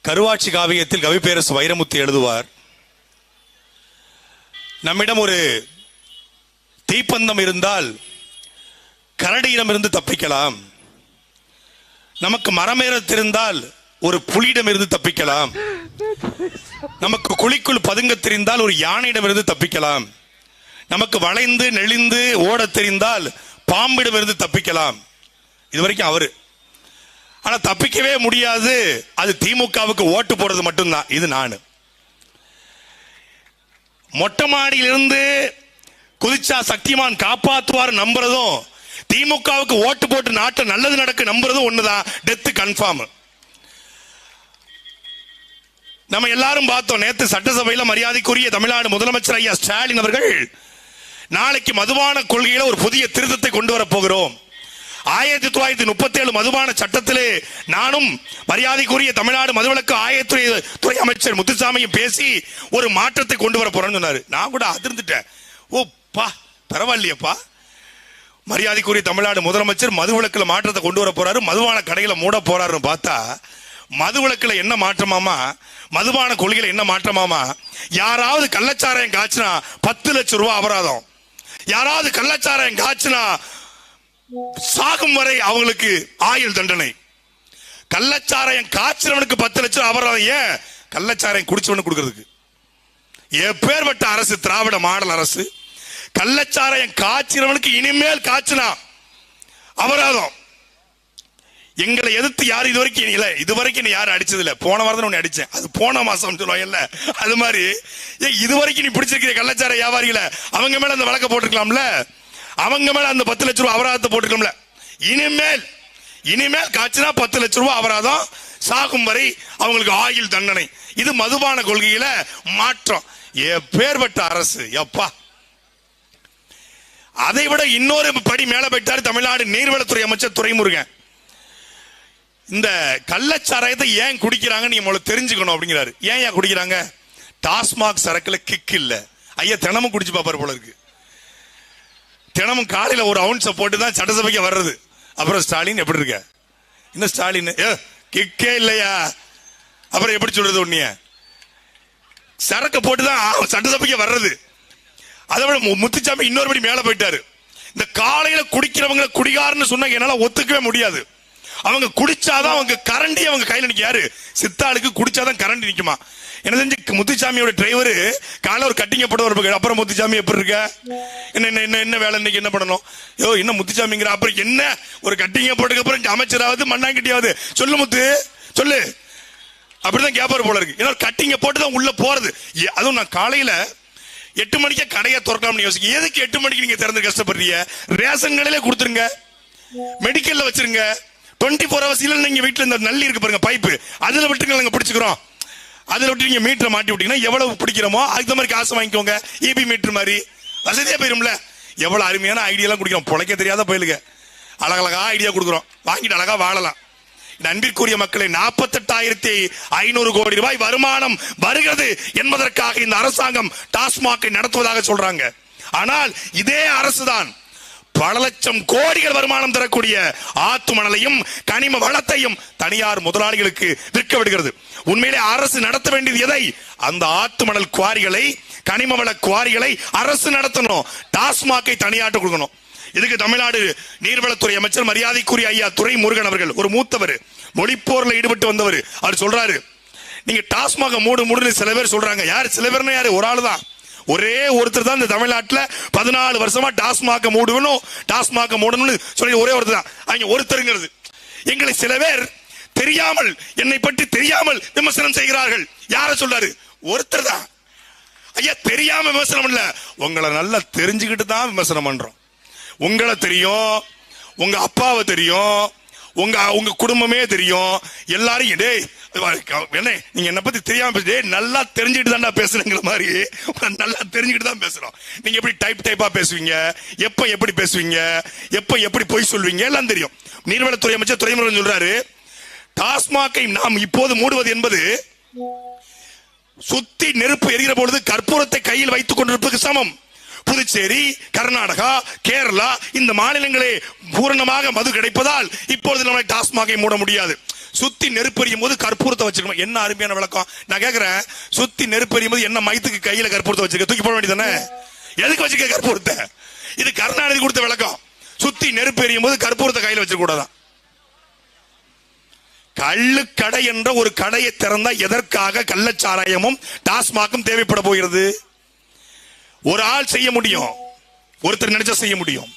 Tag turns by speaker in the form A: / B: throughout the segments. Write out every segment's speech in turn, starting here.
A: கருவாட்சி காவியத்தில் கவிப்பேரசு வைரமுத்து எழுதுவார், நம்மிடம் ஒரு தீப்பந்தம் இருந்தால் கரடியிடமிருந்து தப்பிக்கலாம், நமக்கு மரமேற தெரிந்தால் ஒரு புலியிடமிருந்து தப்பிக்கலாம், நமக்கு குழிக்குள் பதுங்க தெரிந்தால் ஒரு யானையிடமிருந்து தப்பிக்கலாம், நமக்கு வளைந்து நெளிந்து ஓட தெரிந்தால் பாம்பிடமிருந்து தப்பிக்கலாம். இதுவரைக்கும் அவரு. ஆனா தப்பிக்கவே முடியாது, அது திமுகவுக்கு ஓட்டு போடுறது மட்டும்தான். இது நான் மொட்டை மாடியிலிருந்து குதிச்சா சக்திமான் காப்பாற்றுவார் நம்புறதும், திமுகவுக்கு ஓட்டு போட்டு நாட்டில் நல்லது நடக்க நம்புறதும் ஒண்ணுதான். Death confirm. நம்ம எல்லாரும் பார்த்தோம், நேத்து சட்டசபையில் மரியாதைக்குரிய தமிழ்நாடு முதலமைச்சர் ஐயா ஸ்டாலின் அவர்கள் நாளைக்கு மதுபான கொள்கையில ஒரு புதிய திருத்தத்தை கொண்டு வர போகிறோம். 1937 மதுபான சட்டத்திலே நானும் மரியாதைக்குரிய தமிழ்நாடு மதுவிலக்கு ஆயத்துறை அமைச்சர் முத்துசாமியும் பேசி ஒரு மாற்றத்தை கொண்டு வர போறேன்னு சொன்னாரு. நான் கூட அதிர்ந்துட்டேன். ஓ பா, பரவாயில்லையப்பா, மரியாதைக்குரிய தமிழ்நாடு முதலமைச்சர் மதுவிலக்குல மாற்றத்தை கொண்டு வர போறாரு, மதுபான கடைகளை மூட போறாருன்னு பார்த்தா, மதுவிலக்குல என்ன மாற்றமாமா, மதுபான கொள்கையில என்ன மாற்றமாமா, யாராவது கள்ளச்சாராயம் காய்ச்சினா 10 லட்சம் ரூபாய் அபராதம், யாராவது கள்ளச்சாராயம் காய்ச்சினா சாகும் வரை அவங்களுக்கு ஆயுள் தண்டனை. கள்ளச்சாராயம் காய்ச்சவனுக்கு 10 லட்சம் அபராதம். ஏன்? கள்ளச்சாராயம் குடிச்சவனுக்கு கொடுக்கிறதுக்கு. எப்பேற்பட்ட அரசு திராவிட மாடல் அரசு! கள்ளச்சாராயம் காய்ச்சவனுக்கு இனிமேல் காய்ச்சினா அபராதம். எங்களை எதிர்த்து யாரும் இதுவரைக்கும் யாரும் அடிச்சது இல்ல. போன வாரம் ஒன்னு அடிச்சேன், அது போன மாசம் சொல்லுவாங்கல்ல, அது மாதிரி இதுவரைக்கும் நீ பிடிச்சிருக்கிற கள்ளச்சார வியாபாரிகளை அவங்க மேல அந்த வழக்க போட்டுக்கலாம்ல, அவங்க மேல அந்த 10 லட்சம் ரூபாய் அபராதத்தை போட்டுக்கலாம்ல. இனிமேல் காய்ச்சினா 10 லட்சம் ரூபாய் அபராதம், சாகும் வரை அவங்களுக்கு ஆயுள் தண்டனை. இது மதுபான கொள்கையில மாற்றம். எப்பேற்பட்ட அரசு எப்பா! அதை விட இன்னொரு படி மேல போயிட்டாரு தமிழ்நாடு நீர்வளத்துறை அமைச்சர் துரைமுருகன். இந்த கள்ளச்சாராயத்தை ஏன் குடிக்கிறாங்க நீங்க முதல்ல தெரிஞ்சுக்கணும் அப்படிங்கிறாரு. ஏன் குடிக்கிறாங்க? டாஸ்மாக் சரக்குல கிக் இல்ல. ஐயா தினமும் குடிச்சு பாப்பாரு போல இருக்கு. தினமும் காலையில ஒரு அவுன்ஸை போட்டு தான் சட்டசபைக்கு வர்றது. அப்புறம் ஸ்டாலின் எப்படி இருக்க? இன்னும் ஸ்டாலின் கிக்கே இல்லையா? அப்புறம் எப்படி சொல்றது? ஒன்னிய சரக்கு போட்டுதான் சட்டசபைக்கு வர்றது. அதை விட முத்துச்சாமி இன்னொரு மேல போயிட்டாரு. இந்த காலையில குடிக்கிறவங்க குடிகாரன்னு சொன்னா என்னால ஒத்துக்கவே முடியாது. அவங்க குடிச்சாதான் அவங்க கரண்டி அவங்க கையில நிக்காரு. சித்தாளுக்கு குடிச்சாதான் கரண்டி நிக்குமா? என்ன செஞ்சு முத்துச்சாமியோட டிரைவர் காலைல ஒரு கட்டிங்க போட்டு அப்புறம் முத்துச்சாமி எப்படி இருக்க, என்ன வேலை இன்னைக்கு என்ன பண்ணணும், இன்னும் முத்துச்சாமிங்கிற அப்புறம் என்ன ஒரு கட்டிங்க போட்டுக்கு அப்புறம் அமைச்சராவது மண்ணாங்கிட்டியாவது சொல்லு முத்து சொல்லு அப்படிதான் கேப்பாரு போல இருக்கு. ஏன்னா கட்டிங்க போட்டுதான் உள்ள போறது. அதுவும் நான் காலையில 8 மணிக்கே கடையை திறக்கலாம்னு யோசிக்க. எதுக்கு 8 மணிக்கு நீங்க திறந்து கஷ்டப்படுறீங்க? ரேஷன் கடையில கொடுத்துருங்க, மெடிக்கல்ல வச்சிருங்க, 24 hours நீங்க வீட்டுல இந்த நல்லி இருக்கு பாருங்க பைப்பு, அதுல விட்டுங்க நாங்க பிடிச்சுக்கிறோம். அதுல விட்டு நீங்க மீட்டரை மாட்டி விட்டீங்கன்னா எவ்வளவு பிடிக்கிறோமோ அதுக்கு மாதிரி காசு வாங்கிக்கோங்க. இபி மீட்டர் மாதிரி வசதியா போயிரும்ல. எவ்வளவு அருமையான ஐடியா எல்லாம் குடிக்கிறோம். பொழைக்க தெரியாத போயிலுங்க அழகழகா ஐடியா கொடுக்குறோம், வாங்கிட்டு அழகா வாழலாம். அன்பிற்குரிய மக்களை, 48,500 கோடி ரூபாய் வருமானம் வருகிறது என்பதற்காக இந்த அரசாங்கம் டாஸ்மாகை நடத்துவதாக சொல்றாங்க. ஆனால் இதே அரசுதான் பல லட்சம் கோடிகள் வருமானம் தரக்கூடிய ஆத்து மணலையும் கனிம வளத்தையும் தனியார் முதலாளிகளுக்கு விற்க விடுகிறது. உண்மையிலே அரசு நடத்த வேண்டியது எதை? அந்த ஆத்து மணல் குவாரிகளை, கனிம வள குவாரிகளை அரசு நடத்தணும், டாஸ்மாகை தனியாட்டு கொடுக்கணும். இதுக்கு தமிழ்நாடு நீர்வளத்துறை அமைச்சர் மரியாதைக்குரிய ஐயா துரைமுருகன் அவர்கள், ஒரு மூத்தவர், மொழிப்போர்ல ஈடுபட்டு வந்தவர், அவர் சொல்றாரு, நீங்க டாஸ்மாக மூடுன்னு சில பேர் சொல்றாங்க. யாரு சில பேர்னா? யாரு? ஒரு ஆளு தான், ஒரே ஒருத்தர் தான் இந்த தமிழ்நாட்டில் 14 வருஷமா டாஸ்மாக மூடணும்னு சொல்லி ஒரே ஒருத்தர் தான். அவங்க ஒருத்தருங்கிறது எங்களை சில பேர் தெரியாமல், என்னை பற்றி தெரியாமல் விமர்சனம் செய்கிறார்கள். யார சொல்றாரு? ஒருத்தர் தான். ஐயா தெரியாம விமர்சனம் இல்ல, உங்களை நல்லா தெரிஞ்சுக்கிட்டு தான் விமர்சனம் பண்றோம். உங்களை தெரியும், உங்க அப்பாவை தெரியும், உங்க குடும்பமே தெரியும், எல்லாரும் என்ன நீங்க என்ன பத்தி தெரியாம நல்லா தெரிஞ்சுட்டு தான் பேசுறேங்கிற மாதிரி நல்லா தெரிஞ்சுட்டு தான் பேசுறோம். நீங்க எப்படி டைப்பா பேசுவீங்க, எப்ப எப்படி பேசுவீங்க, எப்ப எப்படி பொய் சொல்வீங்க எல்லாம் தெரியும். நீர்வளத்துறை அமைச்சர் துரைமுருகன் சொல்றாரு, டாஸ்மாகை நாம் இப்போது மூடுவது என்பது சுத்தி நெருப்பு எரிகிற பொழுது கற்பூரத்தை கையில் வைத்துக் கொண்டிருப்பதற்கு சமம். புதுச்சேரி, கர்நாடகா, கேரளா இந்த மாநிலங்களே பூரணமாக மது கிடைப்பதால் இப்பொழுது நம்ம டாஸ்மாகை மூட முடியாது. சுத்தி நெருப்பெறியும் போது கற்பூரத்தை வச்சுக்கணும். என்ன அருமையான விளக்கம். நான் கேட்கிறேன், சுத்தி நெருப்பெறியும் போது என்ன மைத்துக்கு கையில கற்பூரத்தை வச்சுக்க, தூக்கி போட வேண்டியதானே? எதுக்கு வச்சுக்க கற்பூரத்தை? இது கருணாநிதி கொடுத்த விளக்கம். சுத்தி நெருப்பு எறியும் போது கற்பூரத்தை கையில வச்சுக்க கூடாதான். கள்ளுக்கடை என்ற ஒரு கடையை திறந்தா எதற்காக கள்ளச்சாராயமும் டாஸ்மாகும் தேவைப்பட போகிறது? ஒரு ஆள் செய்ய முடியும், ஒருத்தர் நினைச்சா செய்ய முடியும்.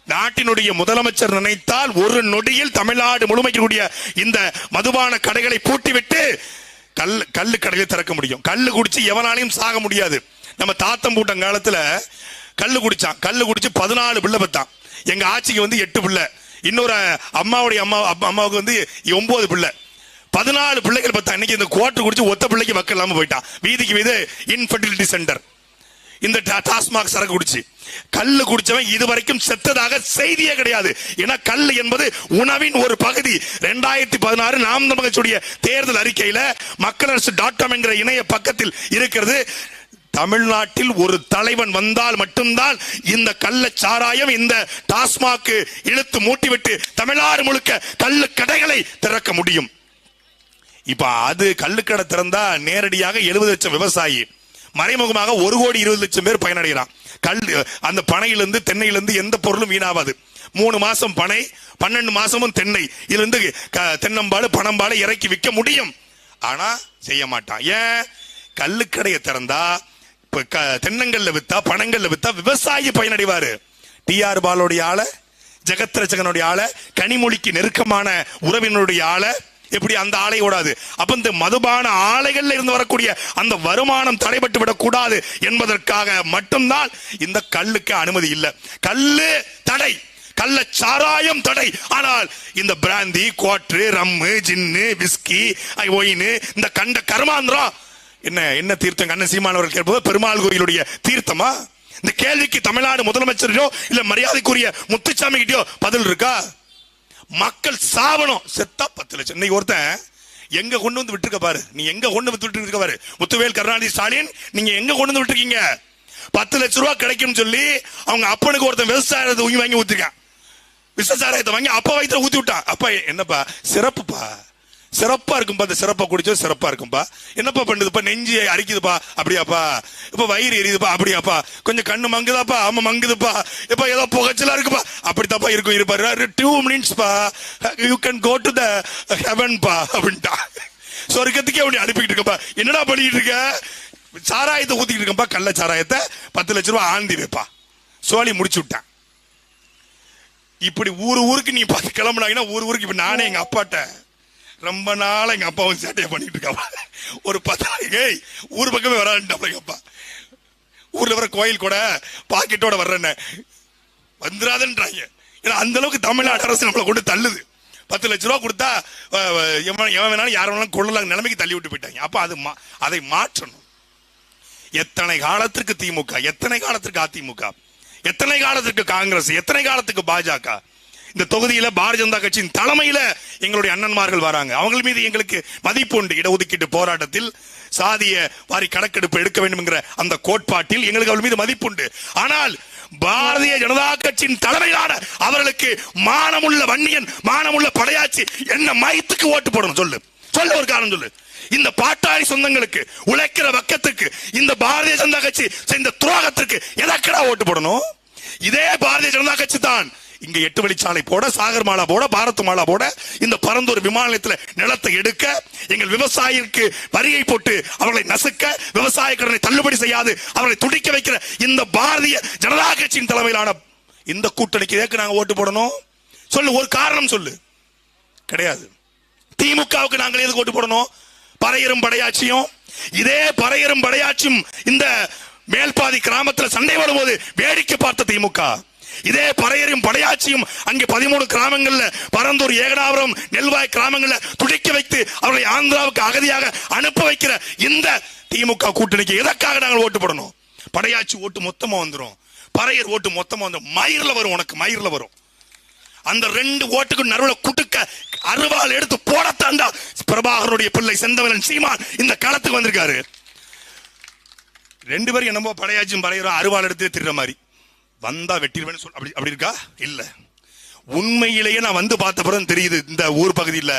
A: நாட்டினுடைய முதலமைச்சர் நினைத்தால் ஒரு நொடியில் தமிழ்நாடு முழுமைக்கூடிய இந்த மதுபான கடைகளை பூட்டிவிட்டு கள்ளு கடையை திறக்க முடியும். கள்ளு குடிச்சு எவனாலையும் சாக முடியாது. நம்ம தாத்தம் பூட்டம் காலத்துல கள்ளு குடிச்சான். கள்ளு குடிச்சு 14 பிள்ளை பெத்தான். எங்க ஆட்சிக்கு வந்து 8 பிள்ளை, இன்னொரு அம்மாவுடைய அம்மாவுக்கு வந்து 9 பிள்ளை, 14 பிள்ளைகள் பெத்தான். இன்னைக்கு இந்த கோட்டர் குடிச்சு ஒத்த பிள்ளைக்கு வக்க இல்லாம போயிட்டான். வீதிக்கு வீது இன்ஃபர்டிலிட்டி சென்டர். இந்த டாஸ்மாக் சரக்கு குடிச்சு கல்லு குடிச்சவன் இதுவரைக்கும் செத்ததாக செய்தியே கிடையாது. ஏன்னா கல்லு என்பது உணவின் ஒரு பகுதி. 2016 நாம் தமிழர் தேர்தல் அறிக்கையில மக்களரசு.com என்கிற இணைய பக்கத்தில் இருக்கிறது. தமிழ்நாட்டில் ஒரு தலைவன் வந்தால் மட்டும்தான் இந்த கள்ள சாராயம் இந்த டாஸ்மாக் இழுத்து மூட்டிவிட்டு தமிழ்நாடு முழுக்க கள்ளு கடைகளை திறக்க முடியும். இப்ப அது கள்ளுக்கடை திறந்தா நேரடியாக 70 லட்சம் விவசாயி, மறைமுகமாக 1,20,00,000 பேர் பயனடைகிறான். அந்த பனையிலிருந்து தென்னையிலிருந்து எந்த பொருளும் வீணாவாது. 3 மாசம் பனை, 12 மாசமும் தென்னை, இதிலிருந்து தென்னம்பாடு பனம்பாடு இறக்கி விற்க முடியும். ஆனா செய்ய மாட்டான். ஏன்? கள்ளுக்கடையை திறந்தா தென்னங்கள்ல வித்தா பணங்கள்ல வித்தா விவசாயி பயனடைவாரு. டிஆர் பாலுடைய ஆள, ஜெகத் ரட்சகனுடைய ஆள, கனிமொழிக்கு நெருக்கமான உறவினருடைய ஆள, எப்படி அந்த ஆலை ஓடாது? அப்ப இந்த மதுபான ஆலைகள்ல இருந்து வரக்கூடிய அந்த வருமானம் தடைபட்டு விடக்கூடாது என்பதற்காக மட்டும்தான் இந்த கல்லுக்கு அனுமதி இல்லை. கல்லு தடை, கள்ள சாராயம் தடை. ஆனால் இந்த பிராந்தி, கோட்ரு, ரம்மு, ஜின்னு, விஸ்கி, ஒயின், இந்த கண்ட கர்மாந்திரம் என்ன தீர்த்தம்? கண்ணன் சீமானவர்கள் கேட்பது பெருமாள் கோயிலுடைய தீர்த்தமா? இந்த கேள்விக்கு தமிழ்நாடு முதலமைச்சரையோ இல்ல மரியாதைக்குரிய முத்துசாமி கிட்டயோ பதில் இருக்கா? மக்கள் சாவணும், செத்தா 10 லட்சம். இன்னைக்கு ஒருத்தன் எங்க கொண்டு வந்து விட்டுருக்க பாரு, நீ எங்க கொண்டு வந்து விட்டு பாரு. முத்துவேல் கருணாநிதி ஸ்டாலின், நீங்க எங்க கொண்டு வந்து விட்டுருக்கீங்க? 10 லட்சம் ரூபாய் கிடைக்கும் சொல்லி அவங்க அப்பனுக்கு ஒருத்தன் விவசாயத்தை வாங்கி ஊத்திருக்கான். விவசாயத்தை வாங்கி அப்பா வயிற்றுல ஊத்தி விட்டான். அப்பா என்னப்பா சிறப்புப்பா, சிறப்பா இருக்கும்பா, அந்த சிறப்பா குடிச்சது சிறப்பா இருக்கும்பா. என்னப்பா பண்ணுதுப்பா? நெஞ்சு அரிக்குதுப்பா. அப்படியாப்பா? இப்ப வயிறு எரியுதுப்பா. அப்படியாப்பா? கொஞ்சம் கண்ணு மங்குதாப்பா? ஆமா மங்குதுப்பா. இப்ப ஏதோ புகைச்சலா இருக்குப்பா. அப்படித்தாப்பா இருக்கும். இருப்பாரு 2 minutes பா, you can go to the heaven பா அப்படின்ட்டா. சொர்க்கத்துக்கே அப்படி அனுப்பிக்கிட்டு இருக்கப்பா. என்னடா பண்ணிட்டு இருக்க? சாராயத்தை ஊத்திக்கிட்டு இருக்கப்பா. கள்ள சாராயத்தை 10 லட்சம் ரூபாய் ஆந்தி வைப்பா. சோழி முடிச்சு விட்டான். இப்படி ஊருக்கு நீ பார்த்து கிளம்புனாங்கன்னா ஊருக்கு இப்ப நானே எங்க அப்பாட்ட ரொம்ப நாள் எங்க அப்பாவும் சேட்டையை பண்ணிட்டு இருக்காப்பா. ஒரு 10 ஊர் பக்கமே வரான்ட்டாப்ல எங்க அப்பா. ஊர்ல வர கோயில் கூட பாக்கெட்டோட வர்றேன்னு வந்துடாதுன்றாங்க. ஏன்னா அந்த அளவுக்கு தமிழ்நாடு அரசு நம்மளை கொண்டு தள்ளுது. 10 லட்சம் ரூபாய் கொடுத்தா எவன் வேணாலும் யார் வேணாலும் கொள்ளலாம் நிலைமைக்கு தள்ளி விட்டு போயிட்டாங்க. அப்ப அதை மாற்றணும். எத்தனை காலத்திற்கு திமுக, எத்தனை காலத்திற்கு அதிமுக, எத்தனை காலத்திற்கு காங்கிரஸ், எத்தனை காலத்துக்கு பாஜக? இந்த தொகுதியில பாரதிய ஜனதா கட்சியின் தலைமையில எங்களுடைய அண்ணன்மார்கள் வராங்க. அவங்க மீது எங்களுக்கு மதிப்பு உண்டு. இடஒதுக்கீட்டு போராட்டத்தில் சாதிய வாரி கணக்கெடுப்பு எடுக்க வேண்டும் என்கிற அந்த கோட்பாட்டில் எங்களுக்கு அவர்கள் மீது மதிப்பு உண்டு. ஆனால் பாரதிய ஜனதா கட்சியின் தலைமையிலான அவர்களுக்கு மானமுள்ள வன்னியன், மானமுள்ள படையாச்சி என்ன மயத்துக்கு ஓட்டு போடணும்? சொல்ல ஒரு காரணம் சொல்லு. இந்த பாட்டாளி சொந்தங்களுக்கு, உழைக்கிற வக்கத்துக்கு, இந்த பாரதிய ஜனதா கட்சி செய்த துரோகத்திற்கு எதற்கடா ஓட்டு போடணும்? இதே பாரதிய ஜனதா கட்சி தான் இங்க 8 வழிச்சாலை போட, சாகர் மாலா போட, பாரத் மாலா போட, இந்த பரந்தூர் விமான நிலையத்தில் நிலத்தை எடுக்க, எங்கள் விவசாயிக்கு வரியை போட்டு அவர்களை நசுக்க, விவசாய கடனை தள்ளுபடி செய்யாது அவர்களை துடிக்க வைக்கிற இந்த பாரதிய ஜனதா கட்சியின் தலைமையிலான இந்த கூட்டணிக்கு எதற்கு நாங்க ஓட்டு போடணும்? சொல்லு, ஒரு காரணம் சொல்லு. கிடையாது. திமுகவுக்கு நாங்கள் எதுக்கு ஓட்டு போடணும்? பறையரும் படையாட்சியும், இதே பறையரும் படையாட்சியும் இந்த மேல்பாதி கிராமத்தில் சண்டை வரும்போது வேடிக்கை பார்த்த திமுக, இதே பறையரும் படையாட்சியும் அங்கே 13 கிராமங்கள்ல, பரந்தூர், ஏகனாபுரம், நெல்வாய் கிராமங்கள்ல துடிக்க வைத்து அவர்களை ஆந்திராவுக்கு அகதியாக அனுப்ப வைக்கிற இந்த திமுக கூட்டணிக்கு எதற்காக நாங்கள் ஓட்டு போடணும்? படையாட்சி ஓட்டு மொத்தமா வந்துடும், பறையர் ஓட்டு மொத்தமா வந்துடும். மயிர்ல வரும், உனக்கு மயிர்ல வரும். அந்த 2 ஓட்டுக்கு நடுவில் குட்டுக்க அருவாள் எடுத்து போடத்தாண்டா பிரபாகருடைய பிள்ளை செந்தமிழன் சீமான் இந்த களத்துக்கு வந்திருக்காரு. 2 பேரும் என்னமோ படையாச்சும் பறையரும் அருவாள் எடுத்து திடுற மாதிரி வந்தா வெட்டிடுவேன்னு சொல்ல, அப்படி இருக்கா? இல்ல. உண்மையிலேயே நான் வந்து பார்த்த பிறகு தெரியுது, இந்த ஊர் பகுதியில்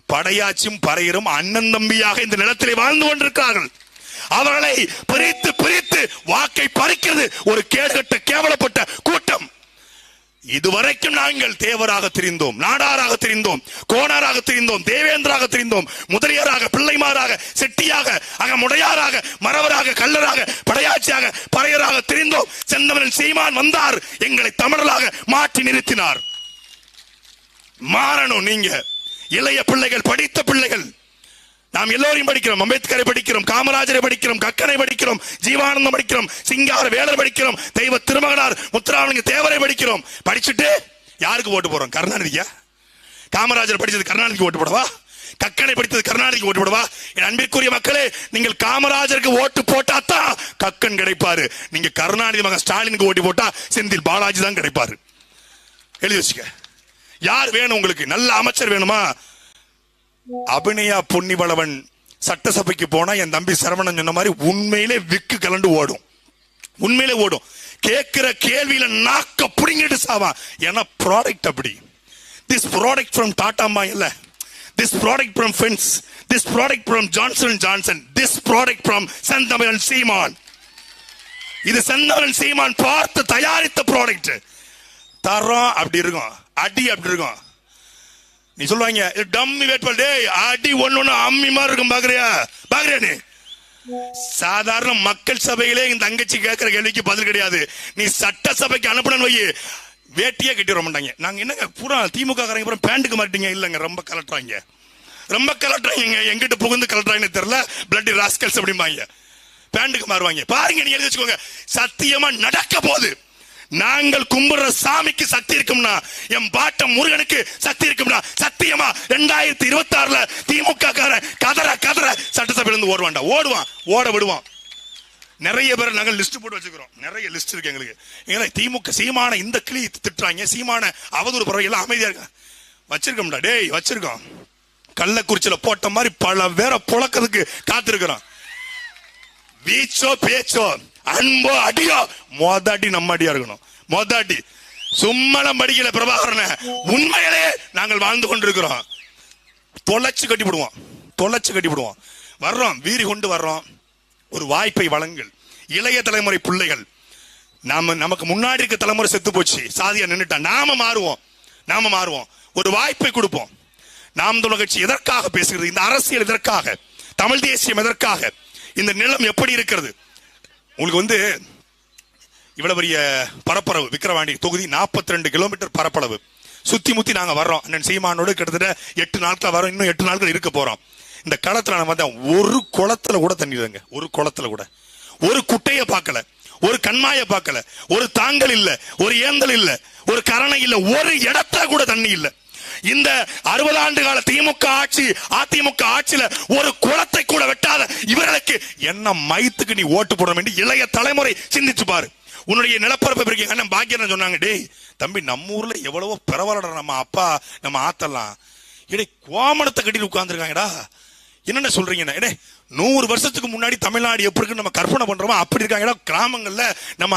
A: படையாச்சும் பறையரும் அண்ணன் தம்பியாக இந்த நிலத்திலே வாழ்ந்து கொண்டிருக்கிறார்கள். அவர்களை பிரித்து பிரித்து வாக்கை பறிக்கிறது ஒரு கேடுகட்ட கேவலப்பட்ட கூட்டம். இதுவரைக்கும் நாங்கள் தேவராக தெரிந்தோம், நாடாராக தெரிந்தோம், கோணாராக தெரிந்தோம், தேவேந்திராக தெரிந்தோம், முதலியாராக, பிள்ளைமாராக, செட்டியாக, அகமுடையாராக, மறவராக, கல்லராக, படையாட்சியாக, பறையராக தெரிந்தோம். செந்தமிழன் சீமான் வந்தார், எங்களை தமிழராக மாற்றி நிறுத்தினார். மாறணும். நீங்க இளைய பிள்ளைகள், படித்த பிள்ளைகள், நாம் எல்லோரையும் படிக்கிறோம். அம்பேத்கரை படிக்கிறோம், காமராஜரை படிக்கிறோம், கக்கனை படிக்கிறோம், ஜீவானந்தம் படிக்கிறோம், சிங்கார வேலர் படிக்கிறோம், தெய்வ திருமகனார் முத்துராமலிங்க தேவரை படிக்கிறோம். படிச்சுட்டு யாருக்கு ஓட்டு போறோம்? கருணாநிதியா? காமராஜர் படிச்சது கருணாநிதிக்கு ஓட்டு போடவா? கக்கனை படித்தது கருணாநிதிக்கு ஓட்டு போடவா? என் அன்பிற்குரிய மக்களே, நீங்கள் காமராஜருக்கு ஓட்டு போட்டாத்தான் கக்கன் கிடைப்பாரு. நீங்க கருணாநிதி மகன் ஸ்டாலினுக்கு ஓட்டு போட்டா செந்தில் பாலாஜி தான் கிடைப்பாரு. எழுதி வச்சுக்க. யார் வேணும் உங்களுக்கு? நல்ல அமைச்சர் வேணுமா? அபிநயா பொன்னிவளவன் சட்டசபைக்கு போனா என் தம்பி சரவணன் சொன்ன மாதிரி உண்மையிலே விக்கு கலண்டு ஓடும். உண்மையிலே ஓடும். கேட்கிற கேள்வியில நாக்க புடிங்கிட்டு சாவா. ஏன்னா ப்ராடக்ட் அப்படி. திஸ் ப்ராடக்ட் ஃப்ரம் டாடாமா இல்ல, திஸ் ப்ராடக்ட் ஃப்ரம் ஃபென்ஸ், this product from Johnson Johnson, this product from Senthamizhan Seeman. இது செந்தமிழன் சீமான் பார்த்து தயாரித்த ப்ராடக்ட். தரம் அப்படி இருக்கும், அடி அப்படி இருக்கும். நீ சொல்லுவாங்க டம்மி வேட்பாளர், டேய் அடி ஒண்ணு அம்மி மாதிரி இருக்கும். பாக்குறியா? பாக்குறியா? நீ சாதாரண மக்கள் சபையிலே இந்த தங்கச்சி கேட்கிற கேள்விக்கு பதில் கிடையாது. நீ சட்டசபைக்கு அனுப்பணும் வை, வேட்டியே கட்டி வர மாட்டாங்க. நாங்க என்னங்க பூரா திமுக காரங்க பூரா பேண்ட்டுக்கு மாட்டீங்க. இல்லங்க, ரொம்ப கலட்டுறாங்க, ரொம்ப கலட்டுறாங்க. எங்கிட்ட புகுந்து கலட்டுறாங்கன்னு தெரியல. பிளட் ராஸ்கல்ஸ் அப்படிம்பாங்க. பேண்ட்டுக்கு மாறுவாங்க. பாருங்க, நீங்க எழுதி வச்சுக்கோங்க. சத்தியமா நடக்க போகுது. நாங்கள் கும்பிடுற சாமிக்கு சக்தி இருக்கும்னா, என் பாட்டம் முருகனுக்கு சக்தி இருக்கும்னா, சத்தியமா 2026 திமுக காரன் கதற கதற சட்டசபையில இருந்து ஓடுவான்டா. ஓடுவான், ஓட விடுவான். நிறைய பேர் நாங்கள் லிஸ்ட் போட்டு வச்சுக்கிறோம். நிறைய லிஸ்ட் இருக்கு எங்களுக்கு. ஏன்னா திமுக சீமான இந்த கிளி திட்டுறாங்க, சீமான அவதூறு பறவை எல்லாம் அமைதியா இருக்க வச்சிருக்கோம்டா. டேய் வச்சிருக்கோம். கள்ளக்குறிச்சியில போட்ட மாதிரி பல பேரை புழக்கிறதுக்கு காத்திருக்கிறோம். வீச்சோ பேச்சோ அன்போ அடியோ மோதாட்டி நம்ம அடியா இருக்கணும். மோதாட்டி சும்மளம் படிக்கல பிரபாகரன. உண்மையிலே நாங்கள் வாழ்ந்து கொண்டிருக்கிறோம். தொலைச்சு கட்டிவிடுவோம், தொலைச்சு கட்டிவிடுவோம். வர்றோம், வீரி கொண்டு வர்றோம். ஒரு வாய்ப்பை வழங்குங்கள். இளைய தலைமுறை பிள்ளைகள், நமக்கு முன்னாடி இருக்க தலைமுறை செத்து போச்சு, சாதியா நின்னுட்டான். நாம மாறுவோம், நாம மாறுவோம். ஒரு வாய்ப்பை கொடுப்போம். நாம் தமிழர் கட்சி எதற்காக பேசுகிறது? இந்த அரசியல் எதற்காக? தமிழ் தேசியம் எதற்காக? இந்த நிலம் எப்படி இருக்கிறது? உங்களுக்கு இவ்வளவு பெரிய பரப்பளவு, விக்கிரவாண்டி தொகுதி 42 கிலோமீட்டர் பரப்பளவு. சுத்தி முத்தி நாங்க வர்றோம். அண்ணன் சீமானோடு கிட்டத்தட்ட 8 நாட்கள் வரோம். இன்னும் 8 நாட்கள் இருக்க போறோம். இந்த களத்துல நான் வந்தேன். ஒரு குளத்துல கூட தண்ணி இல்லைங்க. ஒரு குளத்துல கூட ஒரு குட்டைய பார்க்கல, ஒரு கண்மாய பார்க்கல, ஒரு தாங்கல் இல்ல, ஒரு ஏந்தல் இல்ல, ஒரு கரணை இல்ல, ஒரு இடத்துல கூட தண்ணி இல்ல. இந்த 60 ஆண்டு கால திமுக ஆட்சி, அதிமுக ஆட்சியில ஒரு குளத்தை கூட வெட்டாத இவர்களுக்கு என்ன மயத்துக்கு நீ ஓட்டு போட வேண்டிய இளைய தலைமுறை சிந்திச்சு பாரு. உன்னுடைய நிலப்பரப்பு இருக்கீங்க. அண்ணன் பாக்கியன் சொன்னாங்க, டேய் தம்பி நம்ம ஊர்ல எவ்வளவோ பரவாயில்ல, நம்ம அப்பா நம்ம ஆத்தலாம் இடே கோமணத்தை கட்டிட்டு உட்கார்ந்துருக்காங்கடா. என்னென்ன சொல்றீங்கன்னா, இடே 100 வருஷத்துக்கு முன்னாடி தமிழ்நாடு எப்படி இருக்கு நம்ம கற்பனை பண்றோமோ அப்படி இருக்காங்கடா. கிராமங்கள்ல நம்ம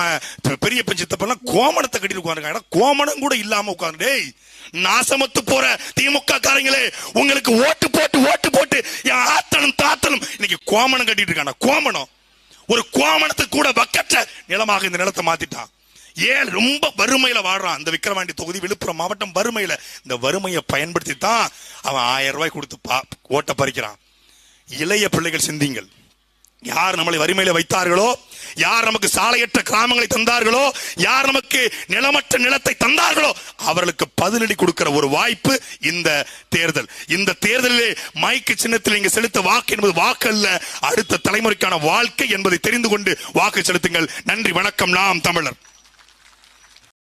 A: பெரிய பஞ்சத்தப்பெல்லாம் கோமணத்தை கட்டிட்டு உட்காந்துருக்காங்கடா. கோமணம் கூட இல்லாம உட்கார்ந்து, டேய் நாசமத்து போற திமுக காரங்களே, உங்களுக்கு ஓட்டு போட்டு ஓட்டு போட்டு என் ஆத்தனும் தாத்தனும் இன்னைக்கு கோமணம் கட்டிட்டு இருக்கான. கோமணம், ஒரு கோமணத்துக்கு கூட வக்கற்ற நிலமாக இந்த நிலத்தை மாத்திட்டான். ஏன் ரொம்ப வறுமையில வாடுறான் அந்த விக்கிரவாண்டி தொகுதி, விழுப்புரம் மாவட்டம் வறுமையில. இந்த வறுமையை பயன்படுத்தி தான் அவன் 1000 ரூபாய் கொடுத்து ஓட்ட பறிக்கிறான். இளைய பிள்ளைகள் சிந்திங்கள். யார் நம்மளை வறுமையில வைத்தார்களோ, யார் நமக்கு சாலையற்ற கிராமங்களை தந்தார்களோ, யார் நமக்கு நிலமற்ற நிலத்தை தந்தார்களோ அவர்களுக்கு பதிலடி கொடுக்கிற ஒரு வாய்ப்பு இந்த தேர்தல். இந்த தேர்தலிலே மைக்கு சின்னத்தில் நீங்க செலுத்த வாக்கு என்பது வாக்கு அல்ல, அடுத்த தலைமுறைக்கான வாழ்க்கை என்பதை தெரிந்து கொண்டு வாக்கு செலுத்துங்கள். நன்றி, வணக்கம். நாம் தமிழர்.